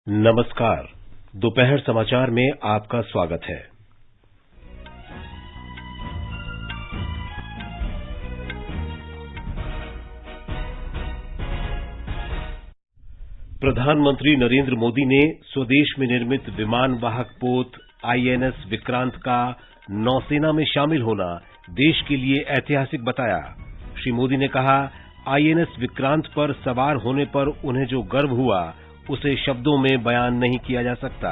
नमस्कार। दोपहर समाचार में आपका स्वागत है। प्रधानमंत्री नरेंद्र मोदी ने स्वदेश में निर्मित विमान वाहक पोत आईएनएस विक्रांत का नौसेना में शामिल होना देश के लिए ऐतिहासिक बताया। श्री मोदी ने कहा, आईएनएस विक्रांत पर सवार होने पर उन्हें जो गर्व हुआ उसे शब्दों में बयान नहीं किया जा सकता।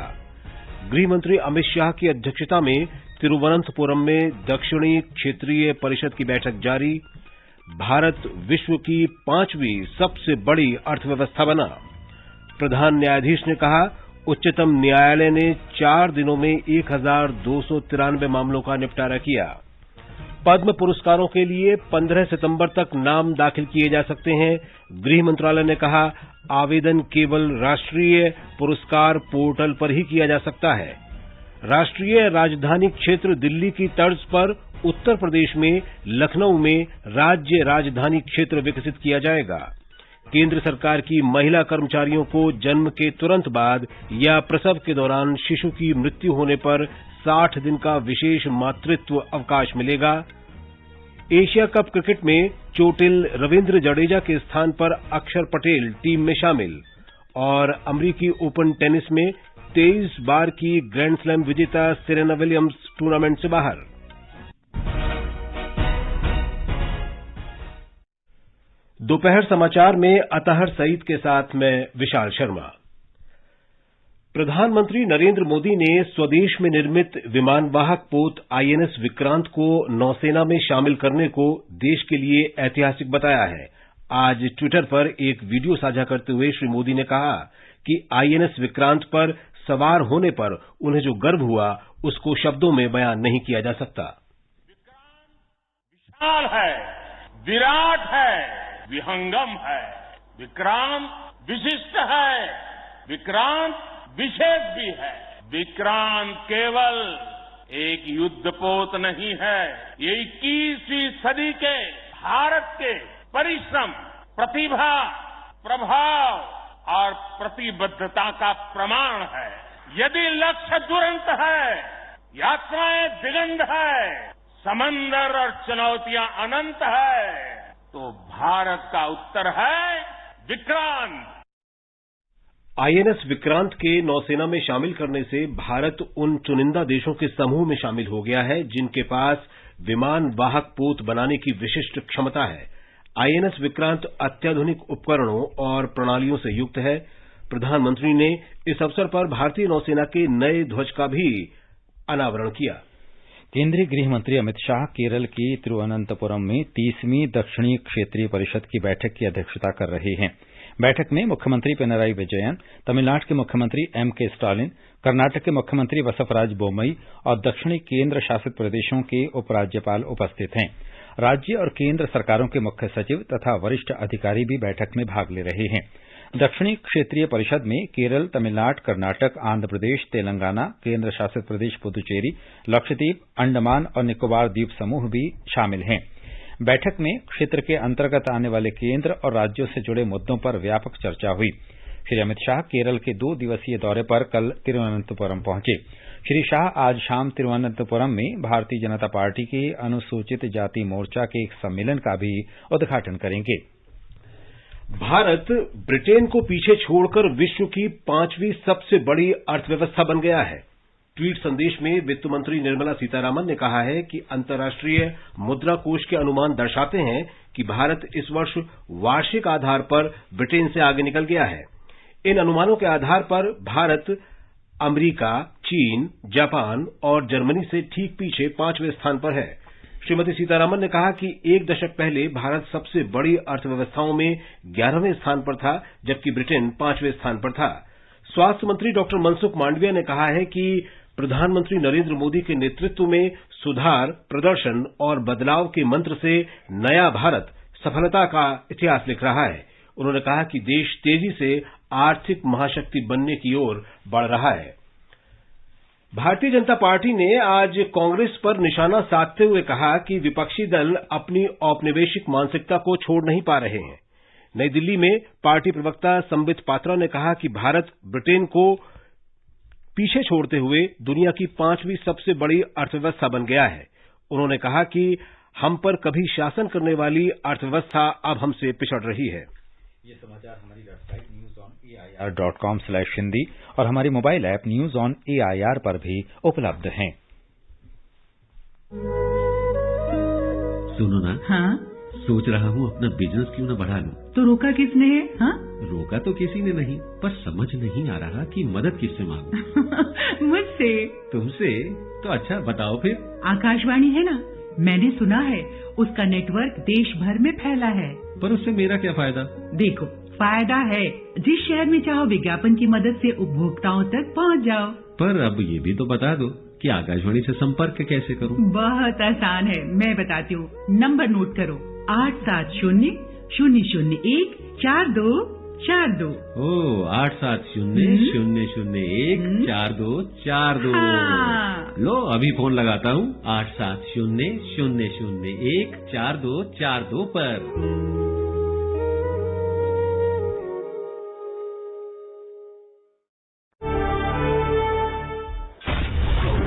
गृह मंत्री अमित शाह की अध्यक्षता में तिरुवनंतपुरम में दक्षिणी क्षेत्रीय परिषद की बैठक जारी। भारत विश्व की 5वीं सबसे बड़ी अर्थव्यवस्था बना। प्रधान न्यायाधीश ने कहा, उच्चतम न्यायालय ने 4 दिनों में 1293 मामलों का निपटारा किया। पद्म पुरस्कारों के लिए 15 सितंबर तक नाम दाखिल किए जा सकते हैं। गृह मंत्रालय ने कहा, आवेदन केवल राष्ट्रीय पुरस्कार पोर्टल पर ही किया जा सकता है। राष्ट्रीय राजधानी क्षेत्र दिल्ली की तर्ज पर उत्तर प्रदेश में लखनऊ में राज्य राजधानी क्षेत्र विकसित किया जाएगा। केंद्र सरकार की महिला कर्मचारियों को जन्म के तुरंत बाद या प्रसव के दौरान शिशु की मृत्यु होने पर 60 दिन का विशेष मातृत्व अवकाश मिलेगा। एशिया कप क्रिकेट में चोटिल रविंद्र जडेजा के स्थान पर अक्षर पटेल टीम में शामिल। और अमेरिकी ओपन टेनिस में 23 बार की ग्रैंड स्लैम विजेता सेरेना विलियम्स टूर्नामेंट से बाहर। दोपहर समाचार में अतहर सईद के साथ मैं विशाल शर्मा। प्रधानमंत्री नरेंद्र मोदी ने स्वदेश में निर्मित विमान वाहक पोत आईएनएस विक्रांत को नौसेना में शामिल करने को देश के लिए ऐतिहासिक बताया है। आज ट्विटर पर एक वीडियो साझा करते हुए श्री मोदी ने कहा कि आईएनएस विक्रांत पर सवार होने पर उन्हें जो गर्व हुआ उसको शब्दों में बयान नहीं किया जा सकता। विशाल है, विराट है, विहंगम है। विक्रांत विशिष्ट है, विक्रांत विशेष भी है। विक्रांत केवल एक युद्धपोत नहीं है, ये 21वीं सदी के भारत के परिश्रम, प्रतिभा, प्रभाव और प्रतिबद्धता का प्रमाण है। यदि लक्ष्य दुरंत है, यात्राएं दिगंत है, समंदर और चुनौतियां अनंत है, तो भारत का उत्तर है विक्रांत। आईएनएस विक्रांत के नौसेना में शामिल करने से भारत उन चुनिंदा देशों के समूह में शामिल हो गया है जिनके पास विमान वाहक पोत बनाने की विशिष्ट क्षमता है। आईएनएस विक्रांत अत्याधुनिक उपकरणों और प्रणालियों से युक्त है। प्रधानमंत्री ने इस अवसर पर भारतीय नौसेना के नए ध्वज का भी अनावरण किया। केंद्रीय गृह मंत्री अमित शाह केरल के तिरुवनंतपुरम में 30वीं दक्षिणी क्षेत्रीय परिषद की बैठक की अध्यक्षता कर रहे हैं। बैठक में मुख्यमंत्री पिनराई विजयन, तमिलनाडु के मुख्यमंत्री एमके स्टालिन, कर्नाटक के मुख्यमंत्री बसवराज बोम्मई और दक्षिणी केंद्र शासित प्रदेशों के उपराज्यपाल उपस्थित हैं। राज्य और केंद्र सरकारों के मुख्य सचिव तथा वरिष्ठ अधिकारी भी बैठक में भाग ले रहे हैं। दक्षिणी क्षेत्रीय परिषद में केरल, तमिलनाडु, कर्नाटक, आंध्र प्रदेश, तेलंगाना, केंद्र शासित प्रदेश पुदुचेरी, लक्षद्वीप, अंडमान और निकोबार द्वीप समूह भी शामिल हैं। बैठक में क्षेत्र के अंतर्गत आने वाले केंद्र और राज्यों से जुड़े मुद्दों पर व्यापक चर्चा हुई। श्री अमित शाह केरल के 2 दिवसीय दौरे पर कल तिरुवनंतपुरम पहुंचे। श्री शाह आज शाम तिरुवनंतपुरम में भारतीय जनता पार्टी के अनुसूचित जाति मोर्चा के एक सम्मेलन का भी उद्घाटन करेंगे। भारत ब्रिटेन को पीछे छोड़कर विश्व की 5वीं सबसे बड़ी अर्थव्यवस्था बन गया है। ट्वीट संदेश में वित्त मंत्री निर्मला सीतारामन ने कहा है कि अंतर्राष्ट्रीय मुद्रा कोष के अनुमान दर्शाते हैं कि भारत इस वर्ष वार्षिक आधार पर ब्रिटेन से आगे निकल गया है। इन अनुमानों के आधार पर भारत अमेरिका, चीन, जापान और जर्मनी से ठीक पीछे 5वें स्थान पर है। श्रीमती सीतारामन ने कहा कि 1 दशक पहले भारत सबसे बड़ी अर्थव्यवस्थाओं में 11वें स्थान पर था, जबकि ब्रिटेन 5वें स्थान पर था। स्वास्थ्य मंत्री डॉक्टर मनसुख मांडविया ने कहा है कि प्रधानमंत्री नरेंद्र मोदी के नेतृत्व में सुधार, प्रदर्शन और बदलाव के मंत्र से नया भारत सफलता का इतिहास लिख रहा है। उन्होंने कहा कि देश तेजी से आर्थिक महाशक्ति बनने की ओर बढ़ रहा है। भारतीय जनता पार्टी ने आज कांग्रेस पर निशाना साधते हुए कहा कि विपक्षी दल अपनी औपनिवेशिक मानसिकता को छोड़ नहीं पा रहे हैं। नई दिल्ली में पार्टी प्रवक्ता संबित पात्रा ने कहा कि भारत ब्रिटेन को पीछे छोड़ते हुए दुनिया की 5वीं सबसे बड़ी अर्थव्यवस्था बन गया है। उन्होंने कहा कि हम पर कभी शासन करने वाली अर्थव्यवस्था अब हमसे पिछड़ रही है। ये समाचार हमारी वेबसाइट newsonair.com/hindi और हमारी mobile app news on AIR पर भी उपलब्ध हैं। सुनो ना। हाँ? सोच रहा हूँ अपना बिजनेस क्यों न बढ़ा लूं। तो रोका किसने है? हाँ? रोका तो किसी ने नहीं, पर समझ नहीं आ रहा कि मदद किससे मांगूं। मुझसे। तुमसे? तो अच्छा बताओ फिर। आकाशवाणी है ना, मैंने सुना है उसका नेटवर्क देश भर में फैला है। पर उससे मेरा क्या फायदा? देखो, फायदा है, जिस शहर में चाहो विज्ञापन की मदद से उपभोक्ताओं तक पहुंच जाओ। पर अब ये भी तो बता दो कि आकाशवाणी से संपर्क कैसे करूं? बहुत आसान है, मैं बताती हूँ। नंबर नोट करो, 870-001-4242। ओ 870-001-4242। हाँ। लो अभी फोन लगाता हूँ 870-001-4242 पर।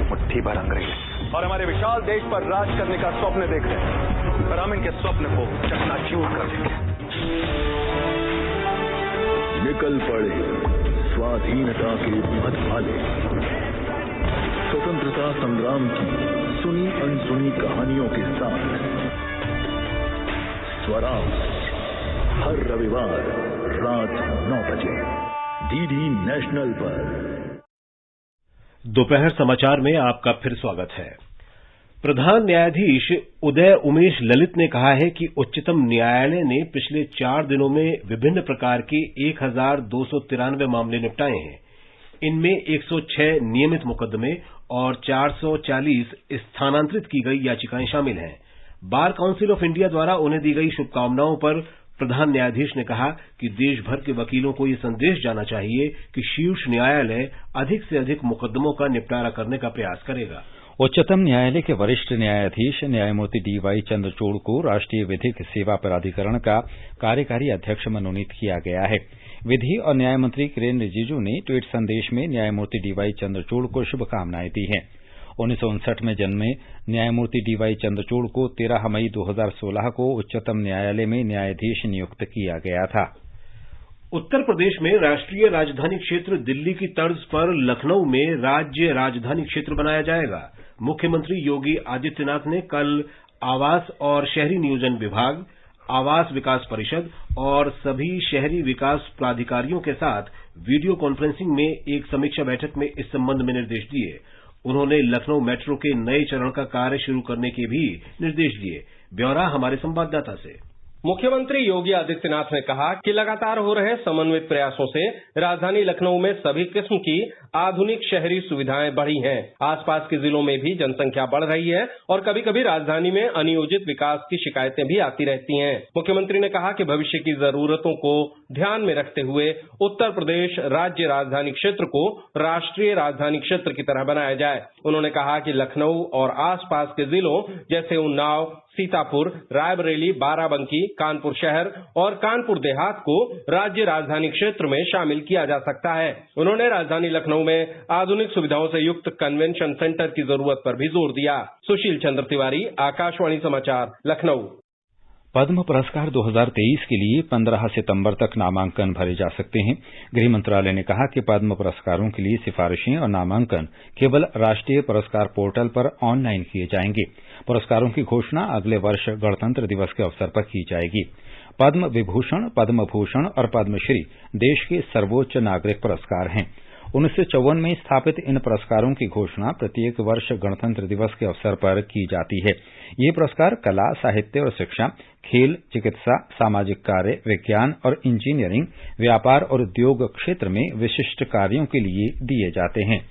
मुट्ठी भर अंग्रेज और हमारे विशाल देश पर राज करने का स्वप्न देख रहे हैं, पर हम इनके स्वप्न को चकनाचूर कर देंगे। निकल पड़े स्वाधीनता के पथ वाले, स्वतंत्रता संग्राम की सुनी अनसुनी कहानियों के साथ स्वराज हर रविवार रात 9 बजे डीडी नेशनल पर। दोपहर समाचार में आपका फिर स्वागत है। प्रधान न्यायाधीश उदय उमेश ललित ने कहा है कि उच्चतम न्यायालय ने पिछले 4 दिनों में विभिन्न प्रकार के 1293 मामले निपटाए हैं। इनमें 106 नियमित मुकदमे और 440 स्थानांतरित की गई याचिकाएं शामिल हैं। बार काउंसिल ऑफ इंडिया द्वारा उन्हें दी गई शुभकामनाओं पर प्रधान न्यायाधीश ने कहा कि देश भर के वकीलों को यह संदेश जाना चाहिए कि शीर्ष न्यायालय अधिक से अधिक मुकदमों का निपटारा करने का प्रयास करेगा। उच्चतम न्यायालय के वरिष्ठ न्यायाधीश न्यायमूर्ति डीवाई चंद्रचूड़ को राष्ट्रीय विधिक सेवा प्राधिकरण का कार्यकारी अध्यक्ष मनोनीत किया गया है। विधि और न्याय मंत्री किरेन रिजिजू ने ट्वीट संदेश में न्यायमूर्ति डीवाई चंद्रचूड़ को शुभकामनाएं दी हैं। 1959 में जन्मे न्यायमूर्ति डीवाई चंद्रचूड़ को 13 मई 2016 को उच्चतम न्यायालय में न्यायाधीश नियुक्त किया गया था। उत्तर प्रदेश में राष्ट्रीय राजधानी क्षेत्र दिल्ली की तर्ज पर लखनऊ में राज्य राजधानी क्षेत्र बनाया जाएगा। मुख्यमंत्री योगी आदित्यनाथ ने कल आवास और शहरी नियोजन विभाग, आवास विकास परिषद और सभी शहरी विकास प्राधिकारियों के साथ वीडियो कॉन्फ्रेंसिंग में एक समीक्षा बैठक में इस संबंध में निर्देश दिए। उन्होंने लखनऊ मेट्रो के नए चरण का कार्य शुरू करने के भी निर्देश दिए। ब्यौरा हमारे संवाददाता से। मुख्यमंत्री योगी आदित्यनाथ ने कहा कि लगातार हो रहे समन्वित प्रयासों से राजधानी लखनऊ में सभी किस्म की आधुनिक शहरी सुविधाएं बढ़ी हैं। आसपास के जिलों में भी जनसंख्या बढ़ रही है और कभी कभी राजधानी में अनियोजित विकास की शिकायतें भी आती रहती हैं। मुख्यमंत्री ने कहा कि भविष्य की जरूरतों को ध्यान में रखते हुए उत्तर प्रदेश राज्य राजधानी क्षेत्र को राष्ट्रीय राजधानी क्षेत्र की तरह बनाया जाए। उन्होंने कहा कि लखनऊ और आसपास के जिलों जैसे उन्नाव, सीतापुर, रायबरेली, बाराबंकी, कानपुर शहर और कानपुर देहात को राज्य राजधानी क्षेत्र में शामिल किया जा सकता है। उन्होंने राजधानी लखनऊ में आधुनिक सुविधाओं से युक्त कन्वेंशन सेंटर की जरूरत पर भी जोर दिया। सुशील चंद्र तिवारी, आकाशवाणी समाचार, लखनऊ। पद्म पुरस्कार 2023 के लिए 15 सितंबर तक नामांकन भरे जा सकते हैं। गृह मंत्रालय ने कहा कि पद्म पुरस्कारों के लिए सिफारिशें और नामांकन केवल राष्ट्रीय पुरस्कार पोर्टल पर ऑनलाइन किए जाएंगे। पुरस्कारों की घोषणा अगले वर्ष गणतंत्र दिवस के अवसर पर की जाएगी। पद्म विभूषण, पद्म भूषण और पद्मश्री देश के सर्वोच्च नागरिक पुरस्कार हैं। 1954 में स्थापित इन पुरस्कारों की घोषणा प्रत्येक वर्ष गणतंत्र दिवस के अवसर पर की जाती है। ये पुरस्कार कला, साहित्य और शिक्षा, खेल, चिकित्सा, सामाजिक कार्य, विज्ञान और इंजीनियरिंग, व्यापार और उद्योग क्षेत्र में विशिष्ट कार्यों के लिए दिए जाते हैं।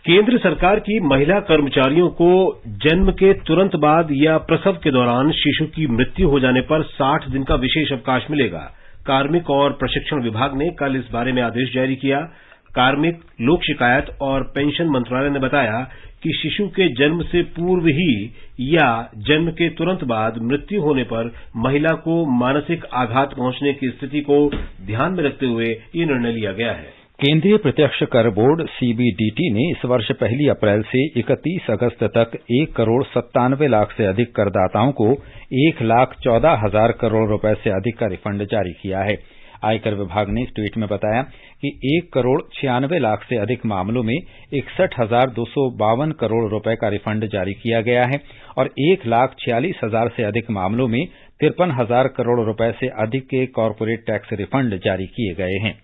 केंद्र सरकार की महिला कर्मचारियों को जन्म के तुरंत बाद या प्रसव के दौरान शिशु की मृत्यु हो जाने पर 60 दिन का विशेष अवकाश मिलेगा। कार्मिक और प्रशिक्षण विभाग ने कल इस बारे में आदेश जारी किया। कार्मिक, लोक शिकायत और पेंशन मंत्रालय ने बताया कि शिशु के जन्म से पूर्व ही या जन्म के तुरंत बाद मृत्यु होने पर महिला को मानसिक आघात पहुंचने की स्थिति को ध्यान में रखते हुए ये निर्णय लिया गया है। केंद्रीय प्रत्यक्ष कर बोर्ड सीबीडीटी ने इस वर्ष 1 अप्रैल से 31 अगस्त तक 1 करोड़ 97 लाख से अधिक करदाताओं को 1,14,000 करोड़ रुपए से अधिक का रिफंड जारी किया है। आयकर विभाग ने इस ट्वीट में बताया कि 1 करोड़ 96 लाख से अधिक मामलों में 61,252 करोड़ रुपए का रिफंड जारी किया गया है और 1,46,000 से अधिक मामलों में 53,000 करोड़ रुपए से अधिक के कॉर्पोरेट टैक्स रिफंड जारी किए गए हैं।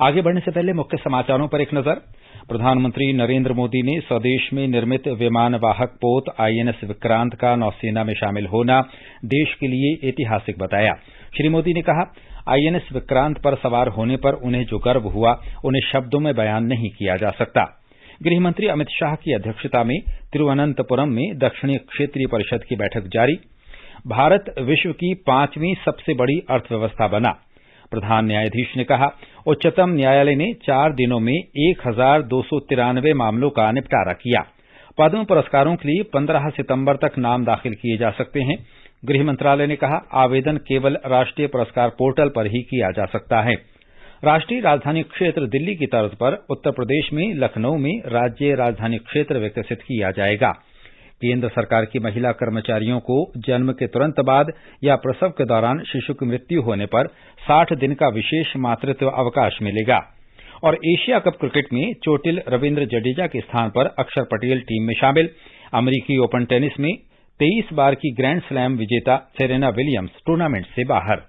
आगे बढ़ने से पहले मुख्य समाचारों पर एक नजर। प्रधानमंत्री नरेंद्र मोदी ने स्वदेश में निर्मित विमान वाहक पोत आईएनएस विक्रांत का नौसेना में शामिल होना देश के लिए ऐतिहासिक बताया। श्री मोदी ने कहा, आईएनएस विक्रांत पर सवार होने पर उन्हें जो गर्व हुआ उन्हें शब्दों में बयान नहीं किया जा सकता। गृहमंत्री अमित शाह की अध्यक्षता में तिरुवनंतपुरम में दक्षिणी क्षेत्रीय परिषद की बैठक जारी। भारत विश्व की 5वीं सबसे बड़ी अर्थव्यवस्था बना। प्रधान न्यायाधीश ने कहा, उच्चतम न्यायालय ने 4 दिनों में 1,293 मामलों का निपटारा किया। पद्म पुरस्कारों के लिए 15 सितंबर तक नाम दाखिल किए जा सकते हैं। गृह मंत्रालय ने कहा, आवेदन केवल राष्ट्रीय पुरस्कार पोर्टल पर ही किया जा सकता है। राष्ट्रीय राजधानी क्षेत्र दिल्ली की तर्ज पर उत्तर प्रदेश में लखनऊ में राज्य राजधानी क्षेत्र विकसित किया जाएगा। केंद्र सरकार की महिला कर्मचारियों को जन्म के तुरंत बाद या प्रसव के दौरान शिशु की मृत्यु होने पर 60 दिन का विशेष मातृत्व अवकाश मिलेगा। और एशिया कप क्रिकेट में चोटिल रविंद्र जडेजा के स्थान पर अक्षर पटेल टीम में शामिल। अमेरिकी ओपन टेनिस में 23 बार की ग्रैंड स्लैम विजेता सेरेना विलियम्स टूर्नामेंट से बाहर।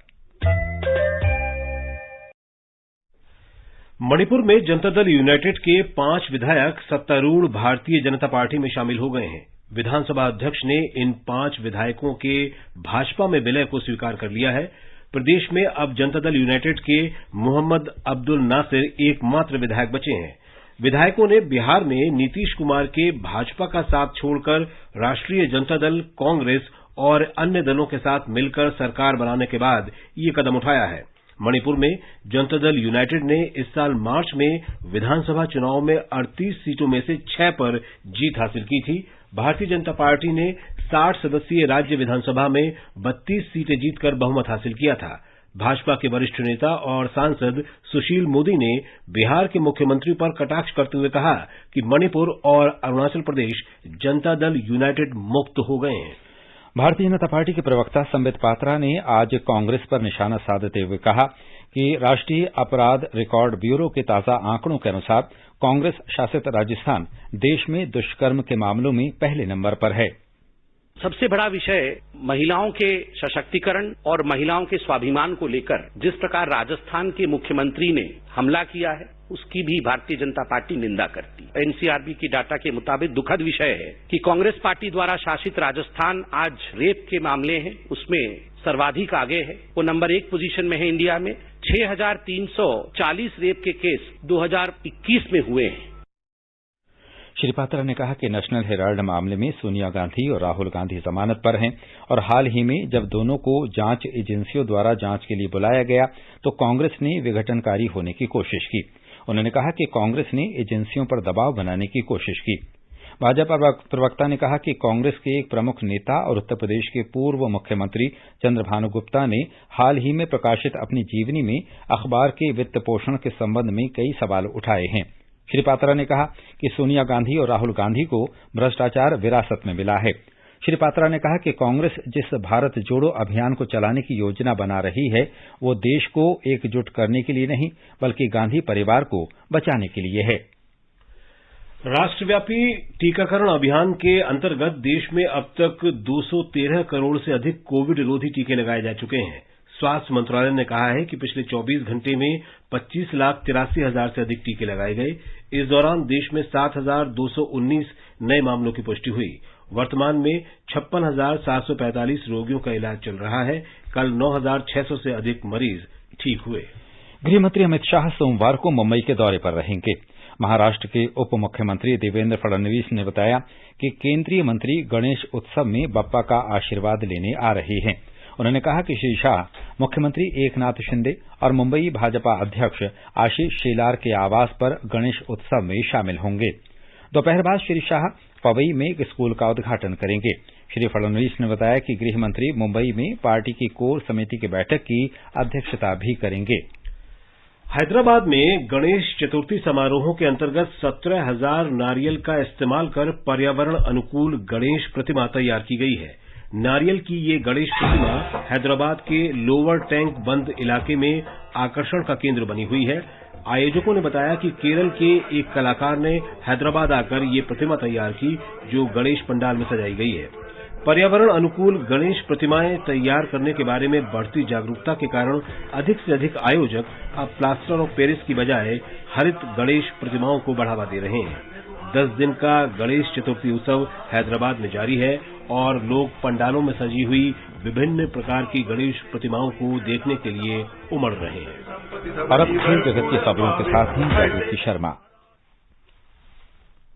मणिपुर में जनता दल यूनाइटेड के 5 विधायक सत्तारूढ़ भारतीय जनता पार्टी में शामिल हो गए हैं। विधानसभा अध्यक्ष ने इन 5 विधायकों के भाजपा में विलय को स्वीकार कर लिया है। प्रदेश में अब जनता दल यूनाइटेड के मोहम्मद अब्दुल नासिर एकमात्र विधायक बचे हैं। विधायकों ने बिहार में नीतीश कुमार के भाजपा का साथ छोड़कर राष्ट्रीय जनता दल, कांग्रेस और अन्य दलों के साथ मिलकर सरकार बनाने के बाद ये कदम उठाया है। मणिपुर में जनता दल यूनाइटेड ने इस साल मार्च में विधानसभा चुनाव में 38 सीटों में से 6 पर जीत हासिल की थी। भारतीय जनता पार्टी ने 60 सदस्यीय राज्य विधानसभा में 32 सीटें जीतकर बहुमत हासिल किया था। भाजपा के वरिष्ठ नेता और सांसद सुशील मोदी ने बिहार के मुख्यमंत्री पर कटाक्ष करते हुए कहा कि मणिपुर और अरुणाचल प्रदेश जनता दल यूनाइटेड मुक्त हो गए हैं। भारतीय जनता पार्टी के प्रवक्ता संबित पात्रा ने आज कांग्रेस पर निशाना साधते हुए कहा कि राष्ट्रीय अपराध रिकॉर्ड ब्यूरो के ताजा आंकड़ों के अनुसार कांग्रेस शासित राजस्थान देश में दुष्कर्म के मामलों में पहले नंबर पर है। सबसे बड़ा विषय महिलाओं के सशक्तिकरण और महिलाओं के स्वाभिमान को लेकर जिस प्रकार राजस्थान के मुख्यमंत्री ने हमला किया है, उसकी भी भारतीय जनता पार्टी निंदा करती है। एनसीआरबी की डाटा के मुताबिक दुखद विषय है कि कांग्रेस पार्टी द्वारा शासित राजस्थान आज रेप के मामले हैं उसमें सर्वाधिक आगे है। वो नंबर 1 पोजीशन में है इंडिया में। 6,340 रेप के केस 2021 में हुए हैं। श्री पात्रा ने कहा कि नेशनल हेराल्ड मामले में सोनिया गांधी और राहुल गांधी जमानत पर हैं और हाल ही में जब दोनों को जांच एजेंसियों द्वारा जांच के लिए बुलाया गया तो कांग्रेस ने विघटनकारी होने की कोशिश की। उन्होंने कहा कि कांग्रेस ने एजेंसियों पर दबाव बनाने की कोशिश की। भाजपा प्रवक्ता ने कहा कि कांग्रेस के एक प्रमुख नेता और उत्तर प्रदेश के पूर्व मुख्यमंत्री चंद्रभानु गुप्ता ने हाल ही में प्रकाशित अपनी जीवनी में अखबार के वित्त पोषण के संबंध में कई सवाल उठाए हैं। श्री पात्रा ने कहा कि सोनिया गांधी और राहुल गांधी को भ्रष्टाचार विरासत में मिला है। श्री पात्रा ने कहा कि कांग्रेस जिस भारत जोड़ो अभियान को चलाने की योजना बना रही है वो देश को एकजुट करने के लिए नहीं बल्कि गांधी परिवार को बचाने के लिए है। राष्ट्रव्यापी टीकाकरण अभियान के अंतर्गत देश में अब तक 213 करोड़ से अधिक कोविड रोधी टीके लगाए जा चुके हैं। स्वास्थ्य मंत्रालय ने कहा है कि पिछले 24 घंटे में 25,83,000 से अधिक टीके लगाए गए। इस दौरान देश में 7,219 नए मामलों की पुष्टि हुई। वर्तमान में 56,745 रोगियों का इलाज चल रहा है। कल 9,600 से अधिक मरीज ठीक हुए। गृहमंत्री अमित शाह सोमवार को मुंबई के दौरे पर रहेंगे। महाराष्ट्र के उप मुख्यमंत्री देवेंद्र फडणवीस ने बताया कि केंद्रीय मंत्री गणेश उत्सव में बप्पा का आशीर्वाद लेने आ रहे हैं। उन्होंने कहा कि श्री शाह मुख्यमंत्री एकनाथ शिंदे और मुंबई भाजपा अध्यक्ष आशीष शेलार के आवास पर गणेश उत्सव में शामिल होंगे। दोपहर बाद श्री शाह पवई में एक स्कूल का उद्घाटन करेंगे। श्री फडणवीस ने बताया कि गृह मंत्री मुंबई में पार्टी की कोर समिति की बैठक की अध्यक्षता भी करेंगे। हैदराबाद में गणेश चतुर्थी समारोहों के अंतर्गत 17,000 नारियल का इस्तेमाल कर पर्यावरण अनुकूल गणेश प्रतिमा तैयार की गई है। नारियल की ये गणेश प्रतिमा हैदराबाद के लोअर टैंक बंद इलाके में आकर्षण का केंद्र बनी हुई है। आयोजकों ने बताया कि केरल के एक कलाकार ने हैदराबाद आकर ये प्रतिमा तैयार की, जो गणेश पंडाल में सजाई गई है। पर्यावरण अनुकूल गणेश प्रतिमाएं तैयार करने के बारे में बढ़ती जागरूकता के कारण अधिक से अधिक आयोजक अब प्लास्टर ऑफ पेरिस की बजाय हरित गणेश प्रतिमाओं को बढ़ावा दे रहे हैं। 10 दिन का गणेश चतुर्थी उत्सव हैदराबाद में जारी है और लोग पंडालों में सजी हुई विभिन्न प्रकार की गणेश प्रतिमाओं को देखने के लिए उमड़ रहे हैं। और अब खेल जगत की खबरों के साथ ही जागृति शर्मा।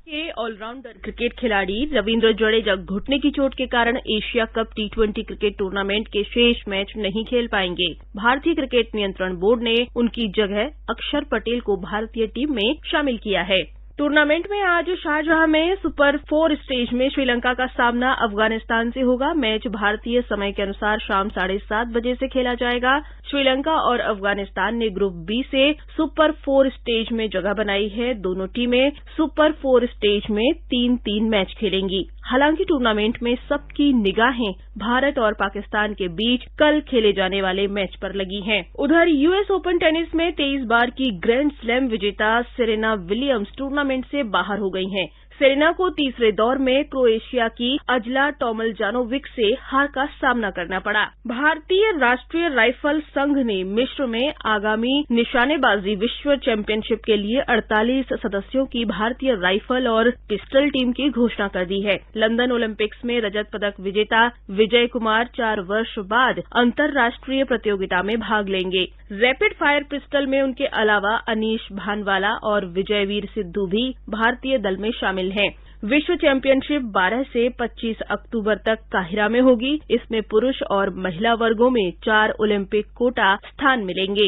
के ऑलराउंडर क्रिकेट खिलाड़ी रविंद्र जडेजा घुटने की चोट के कारण Asia cup T20 cricket tournament के शेष मैच नहीं खेल पाएंगे। भारतीय क्रिकेट नियंत्रण बोर्ड ने उनकी जगह अक्षर पटेल को भारतीय टीम में शामिल किया है। टूर्नामेंट में आज शारजाह में सुपर 4 स्टेज में श्रीलंका का सामना अफगानिस्तान से होगा। मैच भारतीय समय के अनुसार शाम 7:30 बजे से खेला जाएगा। श्रीलंका और अफगानिस्तान ने ग्रुप बी से सुपर 4 स्टेज में जगह बनाई है। दोनों टीमें सुपर 4 स्टेज में 3-3 मैच खेलेंगी। हालांकि टूर्नामेंट में सबकी निगाहें भारत और पाकिस्तान के बीच कल खेले जाने वाले मैच पर लगी हैं। उधर यूएस ओपन टेनिस में 23 बार की ग्रैंड स्लैम विजेता सेरेना विलियम्स टूर्नामेंट से बाहर हो गई हैं। सेरेना को तीसरे दौर में क्रोएशिया की अजला टोमलजानोविक से हार का सामना करना पड़ा। भारतीय राष्ट्रीय राइफल संघ ने मिस्र में आगामी निशानेबाजी विश्व चैंपियनशिप के लिए 48 सदस्यों की भारतीय राइफल और पिस्टल टीम की घोषणा कर दी है। लंदन ओलंपिक्स में रजत पदक विजेता विजय कुमार 4 वर्ष बाद अंतर्राष्ट्रीय प्रतियोगिता में भाग लेंगे। रैपिड फायर पिस्टल में उनके अलावा अनीश भानवाला और विजयवीर सिद्धू भी भारतीय दल में शामिल हैं। विश्व चैंपियनशिप 12 से 25 अक्टूबर तक काहिरा में होगी। इसमें पुरुष और महिला वर्गों में 4 ओलंपिक कोटा स्थान मिलेंगे।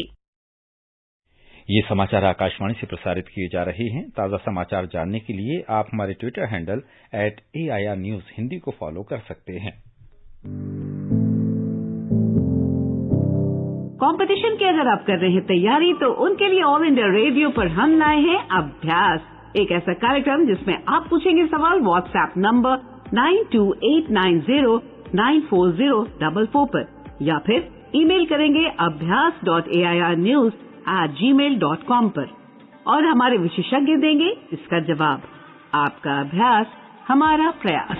ये समाचार आकाशवाणी से प्रसारित किए जा रहे हैं। ताजा समाचार जानने के लिए आप हमारे Twitter handle @AIR News Hindi को फॉलो कर सकते हैं। कंपटीशन की अगर आप कर रहे हैं तैयारी, तो उनके लिए ऑल इंडिया रेडियो पर हम लाए हैं अभ्यास, एक ऐसा कार्यक्रम जिसमें आप पूछेंगे सवाल व्हाट्सएप नंबर 9289094044 पर, या फिर ईमेल करेंगे abhyas.airnews@gmail.com पर, और हमारे विशेषज्ञ देंगे इसका जवाब। आपका अभ्यास हमारा प्रयास।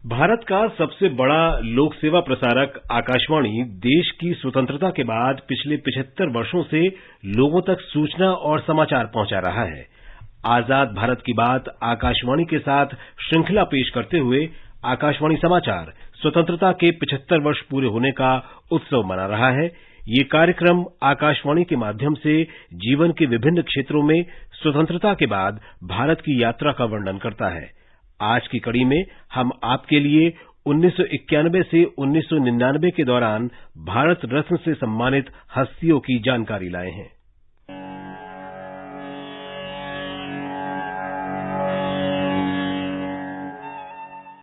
भारत का सबसे बड़ा लोक सेवा प्रसारक आकाशवाणी देश की स्वतंत्रता के बाद पिछले 75 वर्षों से लोगों तक सूचना और समाचार पहुंचा रहा है। आजाद भारत की बात आकाशवाणी के साथ श्रृंखला पेश करते हुए आकाशवाणी समाचार स्वतंत्रता के 75 वर्ष पूरे होने का उत्सव मना रहा है। ये कार्यक्रम आकाशवाणी के माध्यम से जीवन के विभिन्न क्षेत्रों में स्वतंत्रता के बाद भारत की यात्रा का वर्णन करता है। आज की कड़ी में हम आपके लिए 1991 से 1999 के दौरान भारत रत्न से सम्मानित हस्तियों की जानकारी लाए हैं।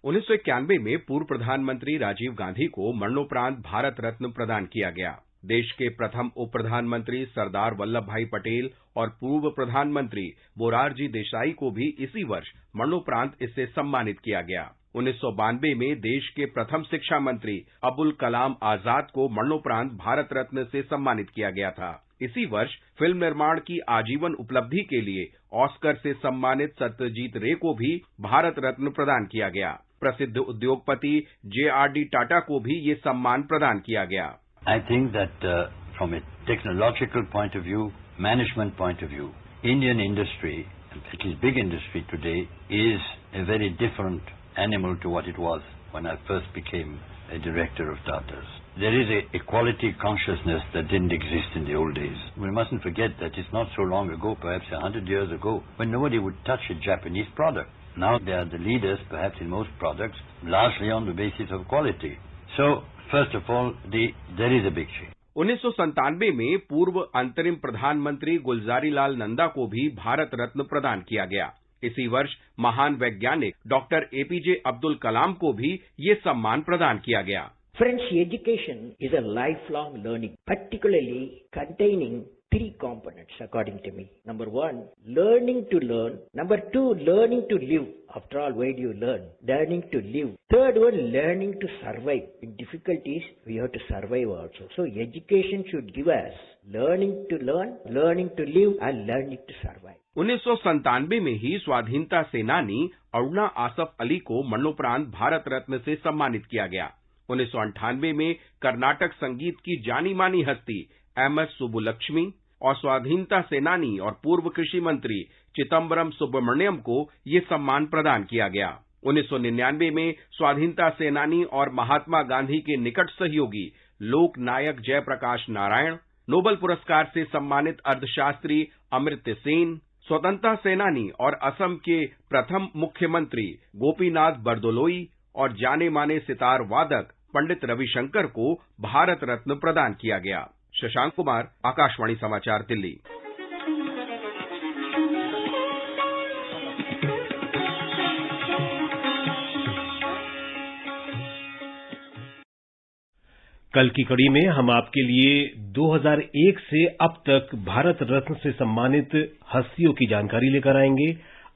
उन्नीस 1991 में पूर्व प्रधानमंत्री राजीव गांधी को मरणोपरांत भारत रत्न प्रदान किया गया। देश के प्रथम उप प्रधानमंत्री सरदार वल्लभ भाई पटेल और पूर्व प्रधानमंत्री मोरारजी देसाई को भी इसी वर्ष मरणोपरांत इससे सम्मानित किया गया। 1992 में देश के प्रथम शिक्षा मंत्री अबुल कलाम आजाद को मरणोपरांत भारत रत्न से सम्मानित किया गया था। इसी वर्ष फिल्म निर्माण की आजीवन उपलब्धि के लिए ऑस्कर से सम्मानित सत्यजीत रे को भी भारत रत्न प्रदान किया गया। प्रसिद्ध उद्योगपति JRD टाटा को भी ये सम्मान प्रदान किया गया। I think that from a technological point of view, management point of view, Indian industry, at least big industry today, is a very different animal to what it was when I first became a director of Tata's. There is a quality consciousness that didn't exist in the old days. We mustn't forget that it's not so long ago, perhaps 100 years ago, when nobody would touch a Japanese product. Now they are the leaders, perhaps in most products, largely on the basis of quality. So, first of all, there is a big change. 1997 में पूर्व अंतरिम प्रधानमंत्री गुलजारी लाल नंदा को भी भारत रत्न प्रदान किया गया। इसी वर्ष महान वैज्ञानिक डॉक्टर एपीजे अब्दुल कलाम को भी ये सम्मान प्रदान किया गया। Friends, education is a lifelong learning, particularly containing 3 components according to me. Number 1, learning to learn. Number 2, learning to live. After all, why do you learn? Learning to live. Third one, learning to survive. In difficulties, we have to survive also. So education should give us learning to learn, learning to live and learning to survive. 1997 में ही स्वाधीनता सेनानी अरुणा आसफ अली को मरणोपरांत भारत रत्न से सम्मानित किया गया। 1998 में कर्नाटक संगीत की जानी मानी हस्ती एमएस सुब्बुलक्ष्मी और स्वाधीनता सेनानी और पूर्व कृषि मंत्री चिदम्बरम सुब्रमण्यम को ये सम्मान प्रदान किया गया। 1999 में स्वाधीनता सेनानी और महात्मा गांधी के निकट सहयोगी लोक नायक जयप्रकाश नारायण, नोबेल पुरस्कार से सम्मानित अर्थशास्त्री अमर्त्य सेन, स्वतंत्रता सेनानी और असम के प्रथम मुख्यमंत्री गोपीनाथ बरदोलोई और जाने माने सितार वादक पंडित रविशंकर को भारत रत्न प्रदान किया गया। शशांक कुमार, आकाशवाणी समाचार, दिल्ली। कल की कड़ी में हम आपके लिए 2001 से अब तक भारत रत्न से सम्मानित हस्तियों की जानकारी लेकर आएंगे।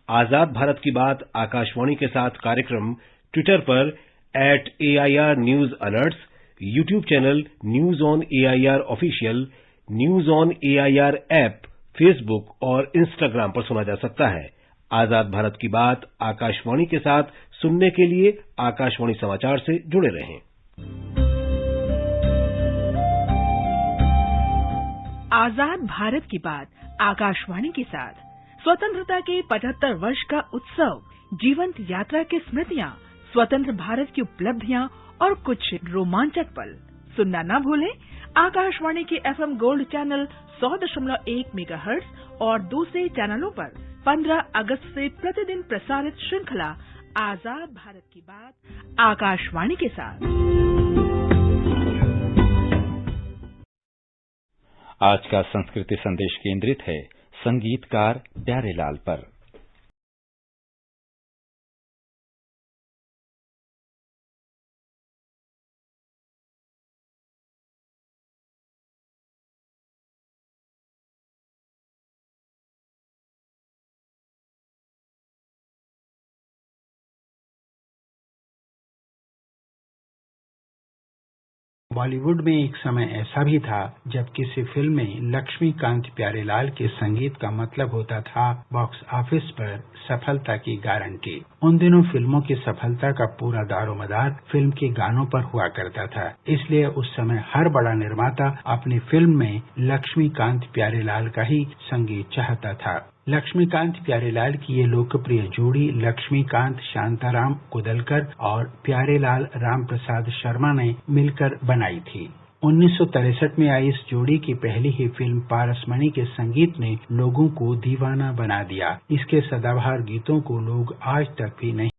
आजाद भारत की बात आकाशवाणी के साथ कार्यक्रम ट्विटर पर @AIR News Alerts, YouTube channel news on AIR official, news on AIR app, Facebook और इंस्टाग्राम पर सुना जा सकता है। आजाद भारत की बात आकाशवाणी के साथ सुनने के लिए आकाशवाणी समाचार से जुड़े रहें। आजाद भारत की बात आकाशवाणी के साथ स्वतंत्रता के 75 वर्ष का उत्सव, जीवंत यात्रा की स्मृतियां, स्वतंत्र भारत की उपलब्धियां और कुछ रोमांचक पल सुनना न भूलें। आकाशवाणी के FM गोल्ड चैनल 100.1 मेगाहर्ट्ज और दूसरे चैनलों पर 15 अगस्त से प्रतिदिन प्रसारित श्रृंखला आजाद भारत की बात आकाशवाणी के साथ। आज का संस्कृति संदेश केंद्रित है संगीतकार प्यारेलाल पर। बॉलीवुड में एक समय ऐसा भी था जब किसी फिल्म में लक्ष्मीकांत प्यारेलाल के संगीत का मतलब होता था बॉक्स ऑफिस पर सफलता की गारंटी। उन दिनों फिल्मों की सफलता का पूरा दारोमदार फिल्म के गानों पर हुआ करता था, इसलिए उस समय हर बड़ा निर्माता अपनी फिल्म में लक्ष्मीकांत प्यारेलाल का ही संगीत चाहता था। लक्ष्मीकांत प्यारेलाल की ये लोकप्रिय जोड़ी लक्ष्मीकांत शांताराम कुदलकर और प्यारेलाल राम प्रसाद शर्मा ने मिलकर बनाई थी। 1963 में आई इस जोड़ी की पहली ही फिल्म पारसमणि के संगीत ने लोगों को दीवाना बना दिया। इसके सदाबहार गीतों को लोग आज तक भी नहीं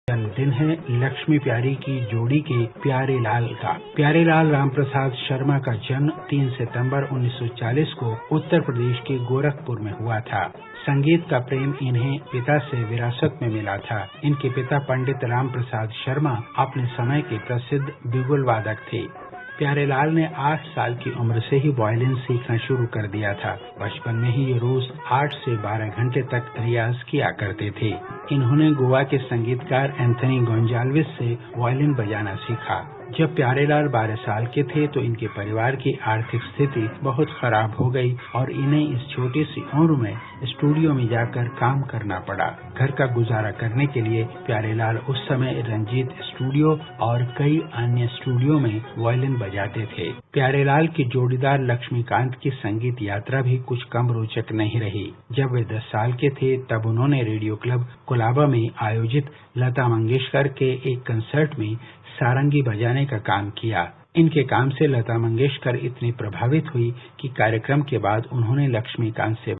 जन्मदिन है लक्ष्मी प्यारी की जोड़ी के प्यारेलाल का। प्यारेलाल रामप्रसाद शर्मा का जन्म 3 सितंबर 1940 को उत्तर प्रदेश के गोरखपुर में हुआ था। संगीत का प्रेम इन्हें पिता से विरासत में मिला था। इनके पिता पंडित राम प्रसाद शर्मा अपने समय के प्रसिद्ध बिगुल वादक थे। प्यारेलाल ने 8 साल की उम्र से ही वायलिन सीखना शुरू कर दिया था। बचपन में ही ये रोज 8 से 12 घंटे तक रियाज किया करते थे। इन्होंने गोवा के संगीतकार एंथनी गोंजाल्विस से वायलिन बजाना सीखा। जब प्यारेलाल 12 साल के थे तो इनके परिवार की आर्थिक स्थिति बहुत खराब हो गई और इन्हें इस छोटी सी उम्र में स्टूडियो में जाकर काम करना पड़ा। घर का गुजारा करने के लिए प्यारेलाल उस समय रंजीत स्टूडियो और कई अन्य स्टूडियो में वायलिन बजाते थे। प्यारेलाल की जोड़ीदार लक्ष्मीकांत की संगीत यात्रा भी कुछ कम रोचक नहीं रही। जब वे 10 साल के थे तब उन्होंने रेडियो क्लब कोलाबा में आयोजित लता मंगेशकर के एक कंसर्ट में सारंगी बजाने का काम किया। इनके काम से लता मंगेशकर इतनी प्रभावित हुई कि कार्यक्रम के बाद उन्होंने लक्ष्मीकांत से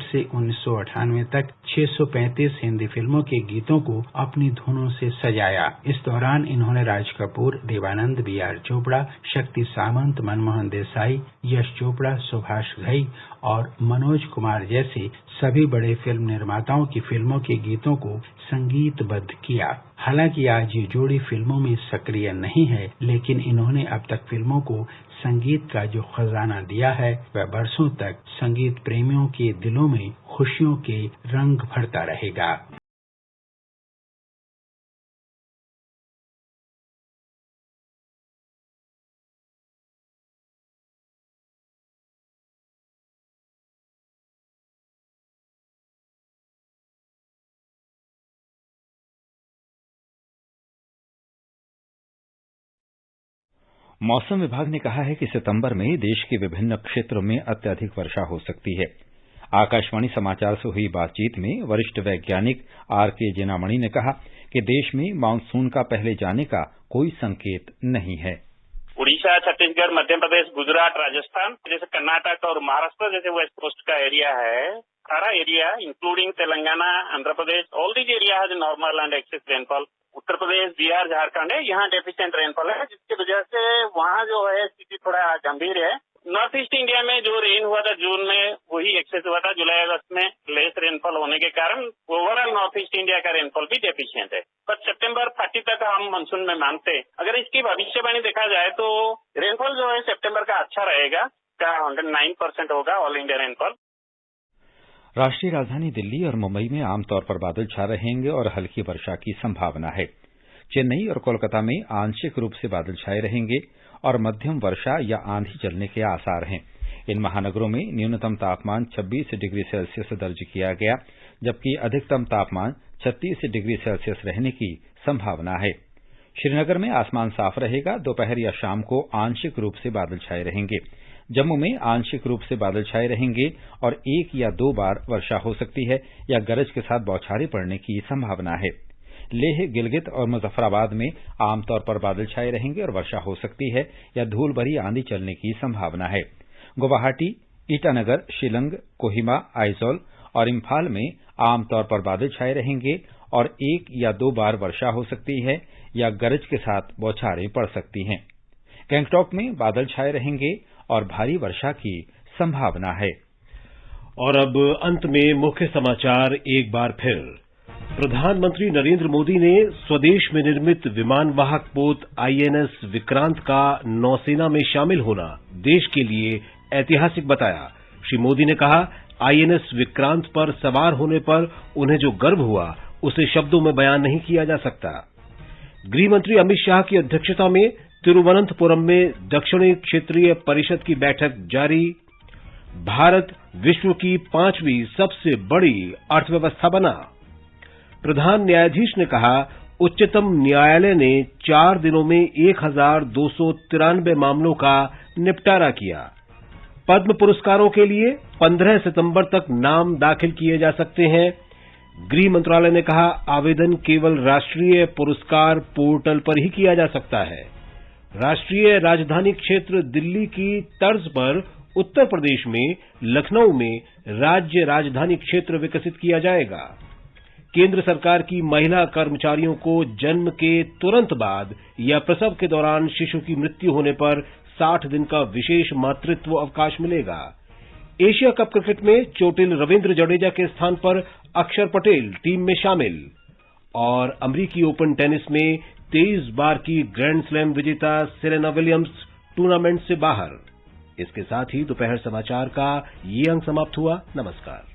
से 1998 तक 635 हिंदी फिल्मों के गीतों को अपनी धुनों से सजाया। इस दौरान इन्होंने राज कपूर, देवानंद, बी.आर. चोपड़ा, शक्ति सामंत, मनमोहन देसाई, यश चोपड़ा, सुभाष घई और मनोज कुमार जैसे सभी बड़े फिल्म निर्माताओं की फिल्मों के गीतों को संगीतबद्ध किया। हालांकि आज ये जोड़ी फिल्मों में सक्रिय नहीं है, लेकिन इन्होंने अब तक फिल्मों को संगीत का जो खजाना दिया है वह बरसों तक संगीत प्रेमियों के दिलों में खुशियों के रंग भरता रहेगा। मौसम विभाग ने कहा है कि सितंबर में देश के विभिन्न क्षेत्रों में अत्यधिक वर्षा हो सकती है। आकाशवाणी समाचार से हुई बातचीत में वरिष्ठ वैज्ञानिक आर.के. जेनामणि ने कहा कि देश में मानसून का पहले जाने का कोई संकेत नहीं है। उड़ीसा, छत्तीसगढ़, मध्य प्रदेश, गुजरात, राजस्थान जैसे कर्नाटक और महाराष्ट्र जैसे वेस्ट कोस्ट का एरिया है, सारा area including Telangana, Andhra Pradesh, all these area has normal and excess rainfall. Uttar Pradesh, Bihar, Jharkhand है, यहाँ डेफिशिएंट रेनफॉल है, जिसकी वजह से वहाँ जो है स्थिति थोड़ा गंभीर है। नॉर्थ ईस्ट इंडिया में जो रेन हुआ था जून में वही एक्सेस हुआ था। जुलाई अगस्त में लेस रेनफॉल होने के कारण ओवरऑल नॉर्थ ईस्ट इंडिया का रेनफॉल भी डेफिशिएंट है। पर सितंबर 30 तक हम मानसून में मानते हैं। अगर इसकी भविष्यवाणी देखा जाए तो रेनफॉल जो है सितंबर का अच्छा रहेगा, 109% होगा ऑल इंडिया रेनफॉल। राष्ट्रीय राजधानी दिल्ली और मुंबई में आमतौर पर बादल छा रहेंगे और हल्की वर्षा की संभावना है। चेन्नई और कोलकाता में आंशिक रूप से बादल छाए रहेंगे और मध्यम वर्षा या आंधी चलने के आसार हैं। इन महानगरों में न्यूनतम तापमान 26 डिग्री सेल्सियस दर्ज किया गया, जबकि अधिकतम तापमान 36 डिग्री सेल्सियस रहने की संभावना है। श्रीनगर में आसमान साफ रहेगा, दोपहर या शाम को आंशिक रूप से बादल छाए रहेंगे। जम्मू में आंशिक रूप से बादल छाए रहेंगे और 1 या 2 बार वर्षा हो सकती है या गरज के साथ बौछारें पड़ने की संभावना है। लेह, गिलगित और मुजफ्फराबाद में आमतौर पर बादल छाए रहेंगे और वर्षा हो सकती है या धूल भरी आंधी चलने की संभावना है। गुवाहाटी, ईटानगर, शिलंग, कोहिमा, आइजोल और इम्फाल में आमतौर पर बादल छाए रहेंगे और 1 या 2 बार वर्षा हो सकती है या गरज के साथ बौछारें पड़ सकती हैं। गैंगटॉक में बादल छाए रहेंगे और भारी वर्षा की संभावना है। और अब अंत में मुख्य समाचार एक बार फिर। प्रधानमंत्री नरेंद्र मोदी ने स्वदेश में निर्मित विमान वाहक पोत आईएनएस विक्रांत का नौसेना में शामिल होना देश के लिए ऐतिहासिक बताया। श्री मोदी ने कहा, आईएनएस विक्रांत पर सवार होने पर उन्हें जो गर्व हुआ उसे शब्दों में बयान नहीं किया जा सकता। गृह मंत्री अमित शाह की अध्यक्षता में तिरुवनंतपुरम में दक्षिणी क्षेत्रीय परिषद की बैठक जारी। भारत विश्व की 5वीं सबसे बड़ी अर्थव्यवस्था बना। प्रधान न्यायाधीश ने कहा, उच्चतम न्यायालय ने 4 दिनों में 1293 मामलों का निपटारा किया। पद्म पुरस्कारों के लिए 15 सितंबर तक नाम दाखिल किए जा सकते हैं। गृह मंत्रालय ने कहा, आवेदन केवल राष्ट्रीय पुरस्कार पोर्टल पर ही किया जा सकता है। राष्ट्रीय राजधानी क्षेत्र दिल्ली की तर्ज पर उत्तर प्रदेश में लखनऊ में राज्य राजधानी क्षेत्र विकसित किया जाएगा। केंद्र सरकार की महिला कर्मचारियों को जन्म के तुरंत बाद या प्रसव के दौरान शिशु की मृत्यु होने पर 60 दिन का विशेष मातृत्व अवकाश मिलेगा। एशिया कप क्रिकेट में चोटिल रविंद्र जडेजा के स्थान पर अक्षर पटेल टीम में शामिल। और अमेरिकी ओपन टेनिस में 23 बार की ग्रैंड स्लैम विजेता सेरेना विलियम्स टूर्नामेंट से बाहर। इसके साथ ही दोपहर समाचार का ये अंक समाप्त हुआ। नमस्कार।